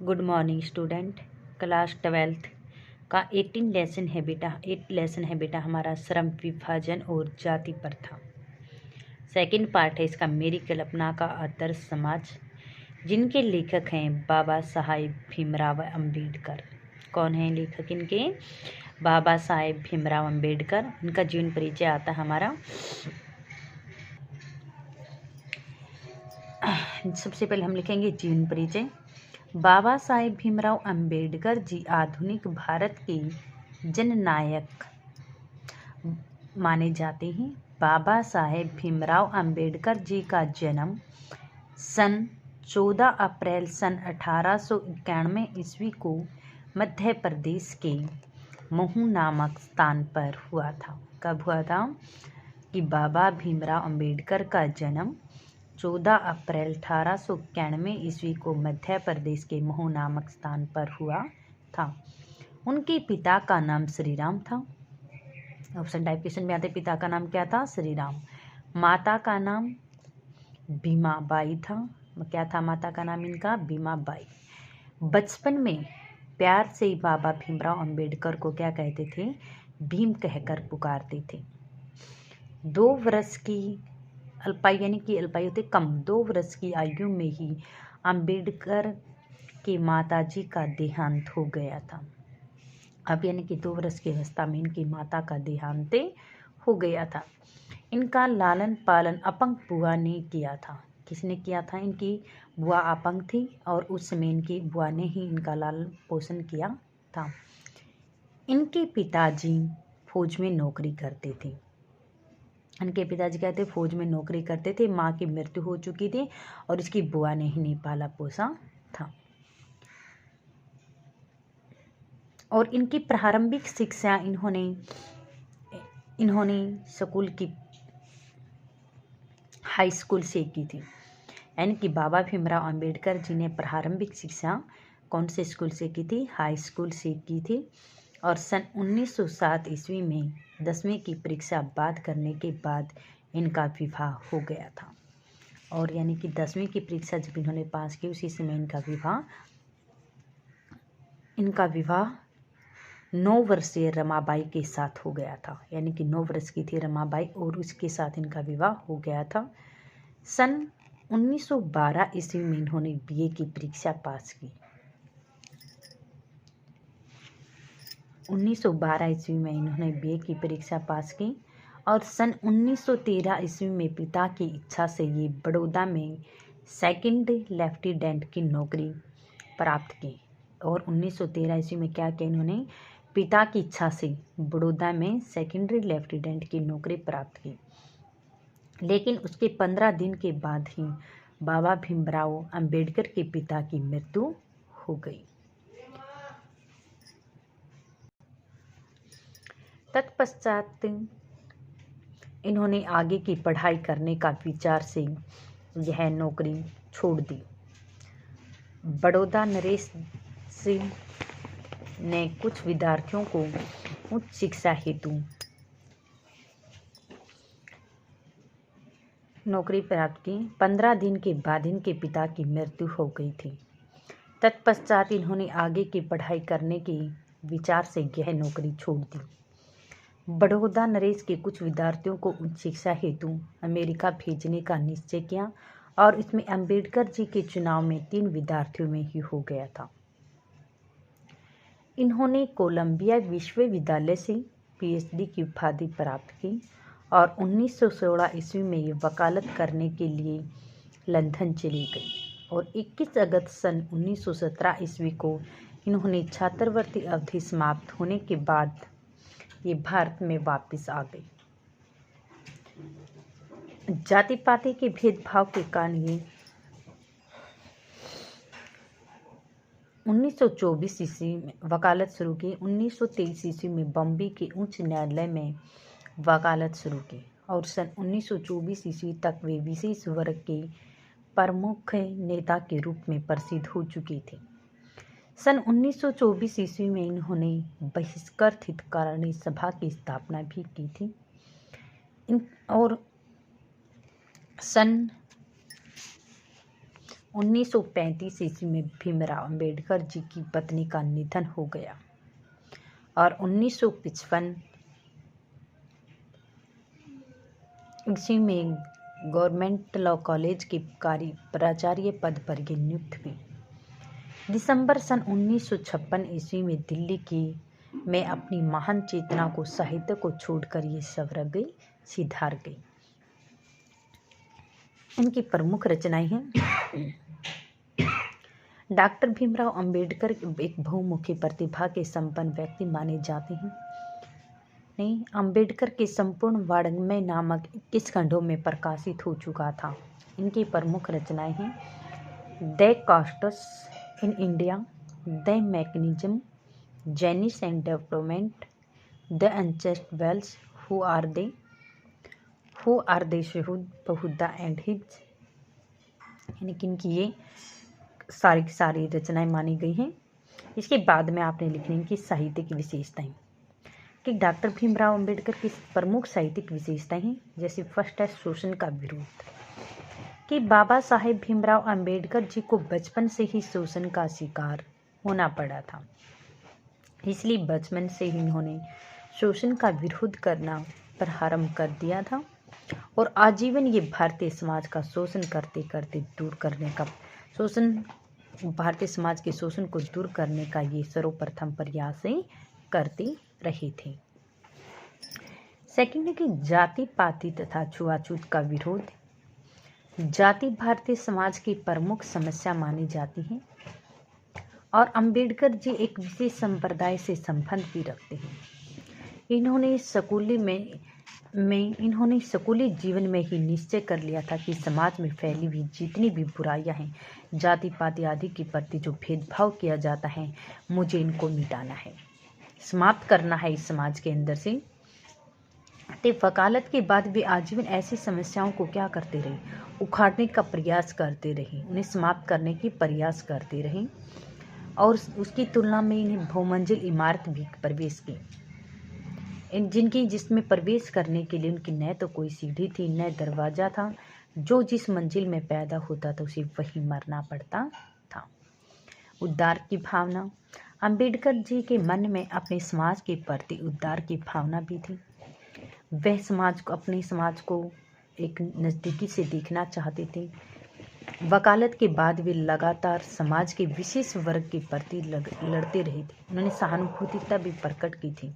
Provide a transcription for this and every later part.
Good morning student. Class 12th का 8 lesson है बेटा हमारा श्रम विभाजन और जाति प्रथा। सेकंड पार्ट है इसका मेरी कल्पना का आदर्श समाज, जिनके लेखक हैं बाबा साहेब भीमराव अंबेडकर। कौन है लेखक इनके? बाबा साहेब भीमराव अंबेडकर। इनका जीवन परिचय आता है हमारा। सबसे पहले हम लिखेंगे जीवन परिचय। बाबा साहेब भीमराव अंबेडकर जी आधुनिक भारत के जननायक माने जाते हैं। बाबा साहेब भीमराव अंबेडकर जी का जन्म सन 14 अप्रैल सन 1891 ईस्वी को मध्य प्रदेश के महू नामक स्थान पर हुआ था। कब हुआ था? कि बाबा भीमराव अंबेडकर का जन्म 14 अप्रैल 1891 ईस्वी को मध्य प्रदेश के महू नामक स्थान पर हुआ था। उनके पिता का नाम श्री राम था। ऑप्शन टाइप क्वेश्चन में आते पिता का नाम क्या था? श्री राम। माता का नाम भीमाबाई था। क्या था माता का नाम इनका? भीमाबाई। बचपन में प्यार से बाबा भीमराव अंबेडकर को क्या कहते थे? भीम कहकर पुकारते थे। 2 वर्ष की अल्पायु यानी कि अल्पायु थे कम 2 वर्ष की आयु में ही अंबेडकर के माताजी का देहांत हो गया था। अब यानी कि 2 वर्ष की अवस्था में इनकी माता का देहांत हो गया था। इनका लालन पालन अपंग बुआ ने किया था। किसने किया था? इनकी बुआ अपंग थी और उस समय इनकी बुआ ने ही इनका लालन पोषण किया था। इनके पिताजी फौज में नौकरी करते थे। इनके पिताजी कहते फौज में नौकरी करते थे। माँ की मृत्यु हो चुकी थी और इसकी बुआ ने ही नहीं पाला पोसा था। और इनकी प्रारंभिक शिक्षा इन्होंने स्कूल की हाई स्कूल से की थी। यानी कि बाबा भीमराव अंबेडकर जी ने प्रारंभिक शिक्षा कौन से स्कूल से की थी? हाई स्कूल से की थी। और सन 1907 ईस्वी में 10वीं की परीक्षा बाद करने के बाद इनका विवाह हो गया था। और यानी कि 10वीं की परीक्षा जब इन्होंने पास की उसी समय इनका विवाह 9 वर्षीय रमाबाई के साथ हो गया था। यानी कि 9 वर्ष की थी रमाबाई और उसके साथ इनका विवाह हो गया था। सन 1912 ईस्वी में इन्होंने बीए की परीक्षा पास की। 1912 ईस्वी में इन्होंने बीए की परीक्षा पास की और सन 1913 ईस्वी में पिता की इच्छा से ये बड़ौदा में सेकंड लेफ्टिनेंट की नौकरी प्राप्त की। और 1913 ईस्वी में क्या किया इन्होंने? पिता की इच्छा से बड़ौदा में सेकेंडरी लेफ्टिनेंट की नौकरी प्राप्त की। लेकिन उसके 15 दिन के बाद ही बाबा भीमराव अंबेडकर के पिता की मृत्यु हो गई। तत्पश्चात इन्होंने आगे की पढ़ाई करने का विचार से यह नौकरी छोड़ दी। बड़ौदा नरेश सिंह ने कुछ विद्यार्थियों को उच्च शिक्षा हेतु नौकरी प्राप्त की। 15 दिन के बाद इनके पिता की मृत्यु हो गई थी। तत्पश्चात इन्होंने आगे की पढ़ाई करने के विचार से यह नौकरी छोड़ दी। बड़ौदा नरेश के कुछ विद्यार्थियों को उच्च शिक्षा हेतु अमेरिका भेजने का निश्चय किया और इसमें अंबेडकर जी के चुनाव में 3 विद्यार्थियों में ही हो गया था। इन्होंने कोलंबिया विश्वविद्यालय से पीएचडी की उपाधि प्राप्त की और 1916 ईस्वी में ये वकालत करने के लिए लंदन चली गई और 21 अगस्त सन 1917 ईस्वी को इन्होंने छात्रवृत्ति अवधि समाप्त होने के बाद ये भारत में वापस आ गई। जाति पाति के भेदभाव के कारण ये 1924 ईस्वी में वकालत शुरू की। 1923 ईस्वी में बॉम्बे के उच्च न्यायालय में वकालत शुरू की और सन 1924 ईस्वी तक वे विशेष वर्ग के प्रमुख नेता के रूप में प्रसिद्ध हो चुकी थी। सन 1924 ईस्वी में इन्होंने बहिष्कृत हितकारिणी सभा की स्थापना भी की थी। और सन 1935 ईस्वी में भीमराव अंबेडकर जी की पत्नी का निधन हो गया और 1955 ईस्वी में गवर्नमेंट लॉ कॉलेज के प्राचार्य पद पर ये नियुक्त हुई। दिसंबर सन 1956 ईस्वी में दिल्ली की में अपनी महान चेतना को साहित्य को छोड़कर ये स्वर्ग गई, सिधार गई। इनकी प्रमुख रचनाएं हैं। डॉक्टर भीमराव अंबेडकर एक बहुमुखी प्रतिभा के संपन्न व्यक्ति माने जाते हैं। अंबेडकर के संपूर्ण वाङ्मय नामक 21 खंडों में प्रकाशित हो चुका था। इनकी प्रमुख रचनाएं हैं the castes in India, the mechanism, genesis and development, the unjust wells, who are the शहीद बहुदा एंड हिज। यानी कि इनकी ये सारी की सारी रचनाएं मानी गई हैं। इसके बाद में आपने लिखनी इनकी साहित्यिक विशेषताएं कि डॉक्टर भीमराव अंबेडकर की प्रमुख साहित्यिक विशेषताएं हैं। जैसे फर्स्ट है शोषण का विरोध, कि बाबा साहेब भीमराव अंबेडकर जी को बचपन से ही शोषण का शिकार होना पड़ा था, इसलिए बचपन से ही इन्होंने शोषण का विरोध करना प्रारंभ कर दिया था और आजीवन ये भारतीय समाज का शोषण करते करते भारतीय समाज के शोषण को दूर करने का ये सर्वप्रथम प्रयास करते रहे थे। सेकंड है कि जाति पाति तथा छुआछूत का विरोध। जाति भारतीय समाज की प्रमुख समस्या मानी जाती है और अंबेडकर जी एक विशेष संप्रदाय से संबंध भी रखते हैं। इन्होंने स्कूली जीवन में ही निश्चय कर लिया था कि समाज में फैली हुई जितनी भी बुराइयां हैं, जाति पाति आदि के प्रति जो भेदभाव किया जाता है, मुझे इनको मिटाना है, समाप्त करना है इस समाज के अंदर से। तो वकालत के बाद वे आजीवन ऐसी समस्याओं को क्या करते रहे, उखाड़ने का प्रयास करते रहे, उन्हें समाप्त करने की प्रयास करते रहे और उसकी तुलना में इन्हें बहुमंजिल इमारत भी प्रवेश की, जिसमें प्रवेश करने के लिए उनकी न तो कोई सीढ़ी थी न दरवाज़ा था। जो जिस मंजिल में पैदा होता था उसे वहीं मरना पड़ता था। उद्धार की भावना। अंबेडकर जी के मन में अपने समाज के प्रति उद्धार की भावना भी थी। वह अपने समाज को एक नज़दीकी से देखना चाहते थे। वकालत के बाद वे लगातार समाज के विशेष वर्ग के प्रति लड़ते रहे थे। उन्होंने सहानुभूतिता भी प्रकट की थी।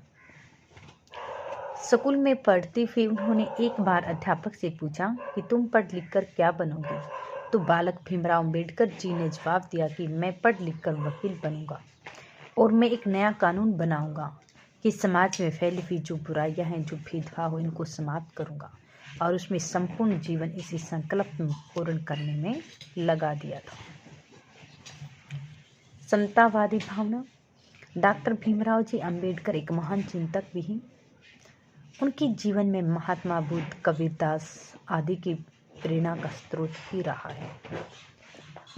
स्कूल में पढ़ते हुए उन्होंने एक बार अध्यापक से पूछा कि तुम पढ़ लिखकर क्या बनोगे, तो बालक भीमराव अंबेडकर जी ने जवाब दिया कि मैं पढ़ लिखकर वकील बनूंगा और मैं एक नया कानून बनाऊंगा कि समाज में फैली हुई जो बुराइयां हैं, जो भेदभाव हो, इनको समाप्त करूंगा और उसमें संपूर्ण जीवन इसी संकल्प में पूर्ण करने में लगा दिया था। समतावादी भावना। डॉक्टर भीमराव जी अंबेडकर एक महान चिंतक भी हैं। उनके जीवन में महात्मा बुद्ध, कबीरदास आदि की प्रेरणा का स्रोत भी रहा है।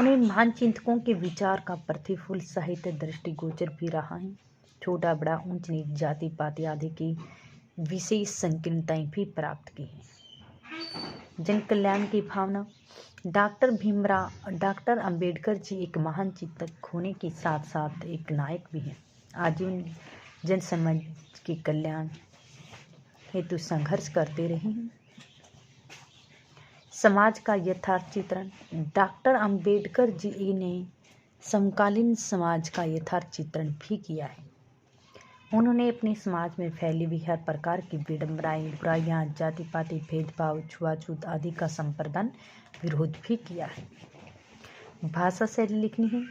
उन्हें महान चिंतकों के विचार का प्रतिफल साहित्य दृष्टिगोचर भी रहा है। छोटा बड़ा, ऊंच नीच, जाति पाति आदि की विशेष संकीर्णताएं भी प्राप्त की हैं। जन कल्याण की भावना। डॉक्टर अंबेडकर जी एक महान चिंतक होने के साथ साथ एक नायक भी हैं। आजीवन जन समाज के कल्याण हेतु संघर्ष करते रहे हैं। समाज का यथार्थ चित्रण। डॉक्टर अंबेडकर जी ने समकालीन समाज का यथार्थ चित्रण भी किया है। उन्होंने अपने समाज में फैली हुई हर प्रकार की विडंबनाएं, बुराइयां, जाति पाति भेदभाव, छुआछूत आदि का संप्रदान विरोध भी किया है। भाषा शैली लिखनी है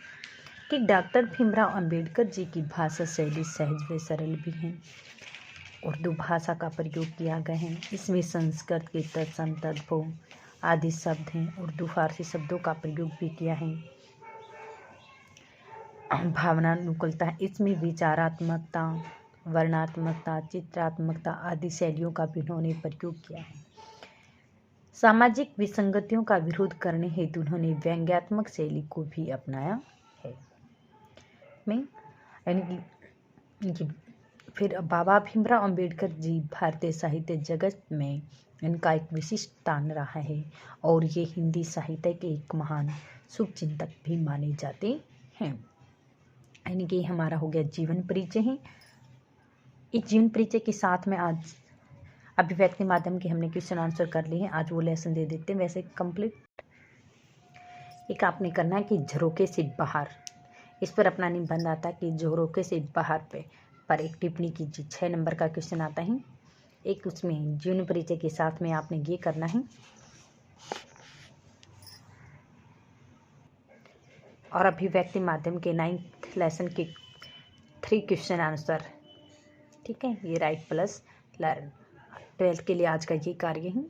कि डॉक्टर भीमराव अंबेडकर जी की भाषा शैली सहज व सरल भी है। उर्दू भाषा का प्रयोग किया गया है। इसमें संस्कृत के तत्सम तद्भव आदि शब्द हैं। उर्दू फारसी शब्दों का प्रयोग भी किया है। भावनानुकूलता। इसमें विचारात्मकता, वर्णात्मकता, चित्रात्मकता आदि शैलियों का भी उन्होंने प्रयोग किया है। सामाजिक विसंगतियों का विरोध करने हेतु उन्होंने व्यंग्यात्मक शैली को भी अपनाया है। फिर बाबा भीमराव अंबेडकर जी भारतीय साहित्य जगत में इनका एक विशिष्ट स्थान रहा है और ये हिंदी साहित्य के एक महान शुभचिंतक भी माने जाते हैं। यानी कि हमारा हो गया जीवन परिचय है। इस जीवन परिचय के साथ में आज अभिव्यक्ति माध्यम के हमने क्वेश्चन आंसर कर लिए हैं। आज वो लेसन दे देते हैं वैसे कंप्लीट। एक आपने करना है कि झरोके से बाहर, इस पर अपना निबंध आता है कि झरोके से बाहर पर एक टिप्पणी कीजिए। 6 नंबर का क्वेश्चन आता है। एक उसमें जीवन परिचय के साथ में आपने ये करना है और अभिव्यक्ति माध्यम के 9th लेसन के 3 क्वेश्चन आंसर। ठीक है, ये राइट प्लस लर्न। 12th के लिए आज का ये कार्य है।